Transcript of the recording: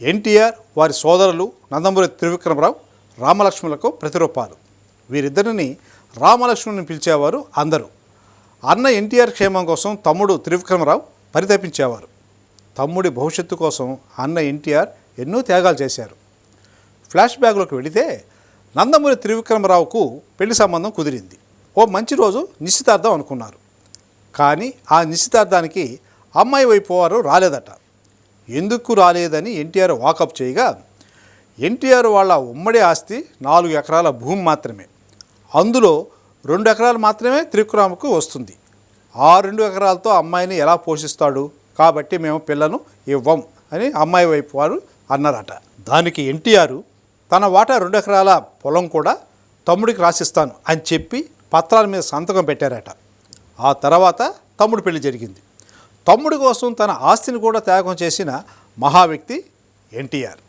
ఎన్టీఆర్ వారి సోదరులు నందమూరి త్రివిక్రమరావు రామలక్ష్మణులకు ప్రతిరూపాలు. వీరిద్దరిని రామలక్ష్మణుని పిలిచేవారు అందరూ. అన్న ఎన్టీఆర్ క్షేమం కోసం తమ్ముడు త్రివిక్రమరావు పరితపించేవారు. తమ్ముడి భవిష్యత్తు కోసం అన్న ఎన్టీఆర్ ఎన్నో త్యాగాలు చేశారు. ఫ్లాష్ బ్యాక్లోకి వెళితే నందమూరి త్రివిక్రమరావుకు పెళ్లి సంబంధం కుదిరింది. ఓ మంచి రోజు నిశ్చితార్థం అనుకున్నారు. కానీ ఆ నిశ్చితార్థానికి అమ్మాయి వైపు వారు రాలేదట. ఎందుకు రాలేదని ఎన్టీఆర్ వాకప్ చేయగా, ఎన్టీఆర్ వాళ్ళ ఉమ్మడి ఆస్తి 4 ఎకరాల భూమి మాత్రమే. అందులో 2 ఎకరాలు మాత్రమే త్రివిక్రమకు వస్తుంది. ఆ 2 ఎకరాలతో అమ్మాయిని ఎలా పోషిస్తాడు? కాబట్టి మేము పిల్లను ఇవ్వం అని అమ్మాయి వైపు వారు అన్నారట. దానికి ఎన్టీఆర్ తన వాటా 2 ఎకరాల పొలం కూడా తమ్ముడికి రాసిస్తాను అని చెప్పి పత్రాల మీద సంతకం పెట్టారట. ఆ తర్వాత తమ్ముడు పెళ్లి జరిగింది. తమ్ముడి కోసం తన ఆస్తిని కూడా త్యాగం చేసిన మహా వ్యక్తి ఎన్టీఆర్.